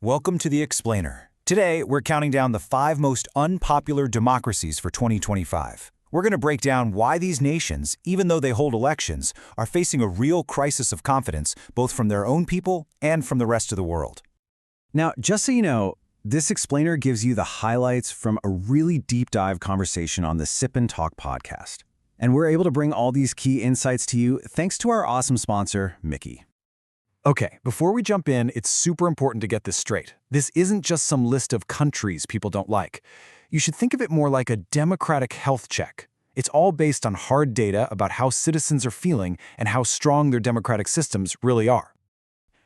Welcome to The Explainer. Today, we're counting down the 5 most unpopular democracies for 2025. We're going to break down why these nations, even though they hold elections, are facing a real crisis of confidence, both from their own people and from the rest of the world. Now, just so you know, this explainer gives you the highlights from a really deep dive conversation on the Sip&Talk podcast. And we're able to bring all these key insights to you thanks to our awesome sponsor, Micky. Okay, before we jump in, it's super important to get this straight. This isn't just some list of countries people don't like. You should think of it more like a democratic health check. It's all based on hard data about how citizens are feeling and how strong their democratic systems really are.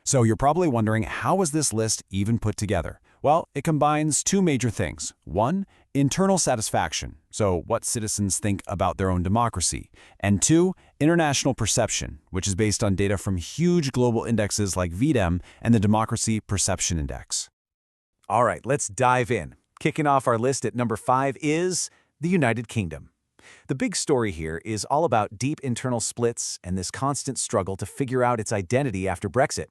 So you're probably wondering, how was this list even put together? Well, it combines 2 major things. 1, internal satisfaction, so what citizens think about their own democracy. And 2, international perception, which is based on data from huge global indexes like VDEM and the Democracy Perception Index. All right, let's dive in. Kicking off our list at number 5 is the United Kingdom. The big story here is all about deep internal splits and this constant struggle to figure out its identity after Brexit.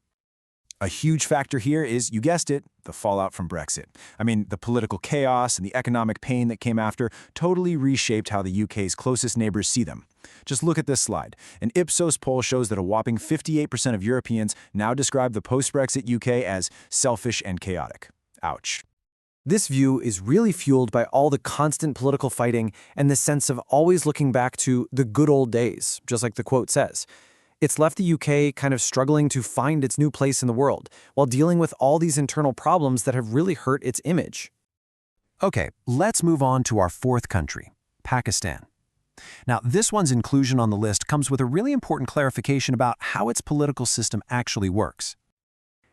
A huge factor here is, you guessed it, the fallout from Brexit. I mean, the political chaos and the economic pain that came after totally reshaped how the UK's closest neighbors see them. Just look at this slide. An Ipsos poll shows that a whopping 58% of Europeans now describe the post-Brexit UK as selfish and chaotic. Ouch. This view is really fueled by all the constant political fighting and the sense of always looking back to the good old days, just like the quote says. It's left the UK kind of struggling to find its new place in the world, while dealing with all these internal problems that have really hurt its image. Okay, let's move on to our 4th country, Pakistan. Now, this one's inclusion on the list comes with a really important clarification about how its political system actually works.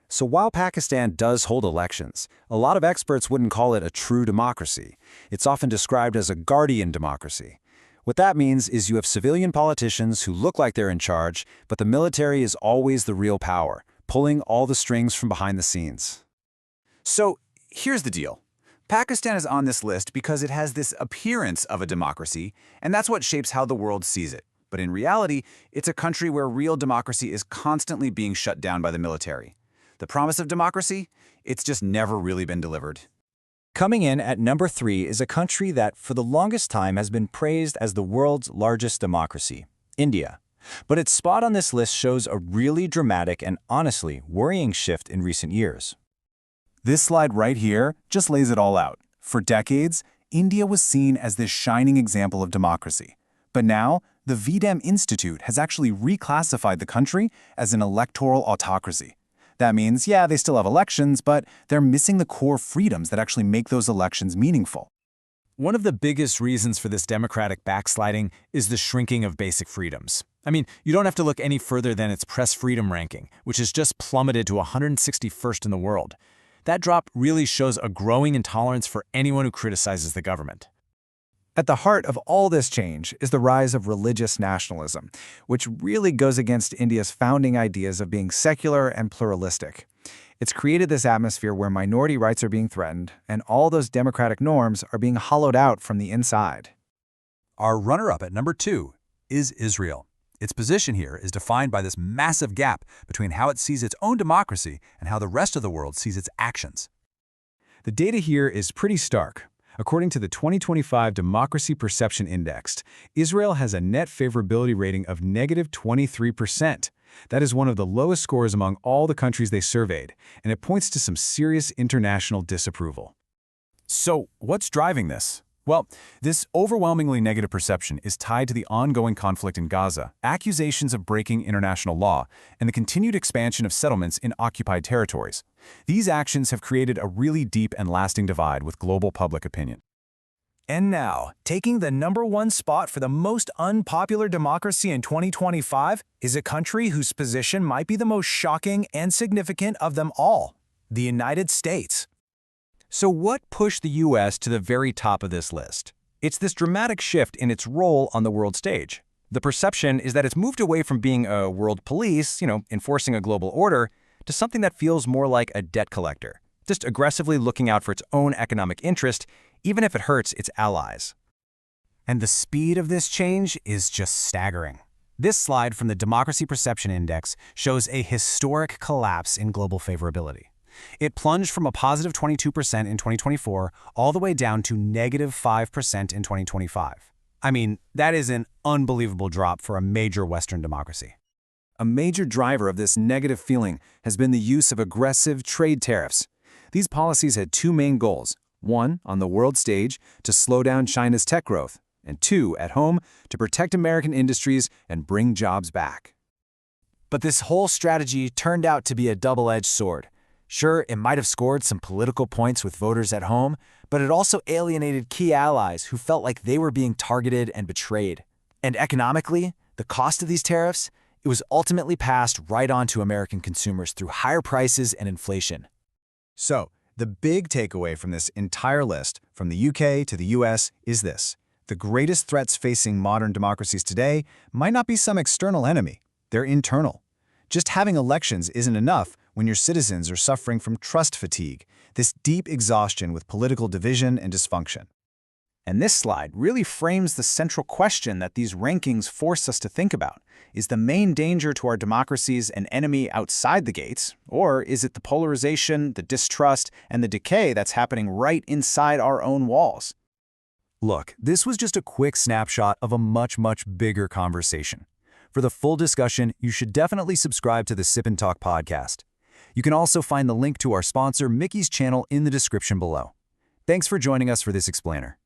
So while Pakistan does hold elections, a lot of experts wouldn't call it a true democracy. It's often described as a guardian democracy. What that means is you have civilian politicians who look like they're in charge, but the military is always the real power, pulling all the strings from behind the scenes. So here's the deal. Pakistan is on this list because it has this appearance of a democracy, and that's what shapes how the world sees it. But in reality, it's a country where real democracy is constantly being shut down by the military. The promise of democracy? It's just never really been delivered. Coming in at number 3 is a country that, for the longest time, has been praised as the world's largest democracy, India. But its spot on this list shows a really dramatic and honestly worrying shift in recent years. This slide right here just lays it all out. For decades, India was seen as this shining example of democracy. But now, the VDEM Institute has actually reclassified the country as an electoral autocracy. That means, yeah, they still have elections, but they're missing the core freedoms that actually make those elections meaningful. One of the biggest reasons for this democratic backsliding is the shrinking of basic freedoms. I mean, you don't have to look any further than its press freedom ranking, which has just plummeted to 161st in the world. That drop really shows a growing intolerance for anyone who criticizes the government. At the heart of all this change is the rise of religious nationalism, which really goes against India's founding ideas of being secular and pluralistic. It's created this atmosphere where minority rights are being threatened, and all those democratic norms are being hollowed out from the inside. Our runner-up at number 2 is Israel. Its position here is defined by this massive gap between how it sees its own democracy and how the rest of the world sees its actions. The data here is pretty stark. According to the 2025 Democracy Perception Index, Israel has a net favorability rating of -23%. That is one of the lowest scores among all the countries they surveyed, and it points to some serious international disapproval. So, what's driving this? Well, this overwhelmingly negative perception is tied to the ongoing conflict in Gaza, accusations of breaking international law, and the continued expansion of settlements in occupied territories. These actions have created a really deep and lasting divide with global public opinion. And now, taking the number 1 spot for the most unpopular democracy in 2025 is a country whose position might be the most shocking and significant of them all, the United States. So what pushed the U.S. to the very top of this list? It's this dramatic shift in its role on the world stage. The perception is that it's moved away from being a world police, enforcing a global order, to something that feels more like a debt collector, just aggressively looking out for its own economic interest, even if it hurts its allies. And the speed of this change is just staggering. This slide from the Democracy Perception Index shows a historic collapse in global favorability. It plunged from a positive 22% in 2024 all the way down to negative 5% in 2025. I mean, that is an unbelievable drop for a major Western democracy. A major driver of this negative feeling has been the use of aggressive trade tariffs. These policies had two main goals. One, on the world stage, to slow down China's tech growth, and two, at home, to protect American industries and bring jobs back. But this whole strategy turned out to be a double-edged sword. Sure, it might have scored some political points with voters at home, but it also alienated key allies who felt like they were being targeted and betrayed. And economically, the cost of these tariffs, it was ultimately passed right on to American consumers through higher prices and inflation. So, the big takeaway from this entire list, from the UK to the US, is this. The greatest threats facing modern democracies today might not be some external enemy. They're internal. Just having elections isn't enough when your citizens are suffering from trust fatigue, this deep exhaustion with political division and dysfunction. And this slide really frames the central question that these rankings force us to think about. Is the main danger to our democracies an enemy outside the gates, or is it the polarization, the distrust, and the decay that's happening right inside our own walls? Look, this was just a quick snapshot of a much, much bigger conversation. For the full discussion, you should definitely subscribe to the Sip&Talk podcast. You can also find the link to our sponsor, Micky's channel, in the description below. Thanks for joining us for this explainer.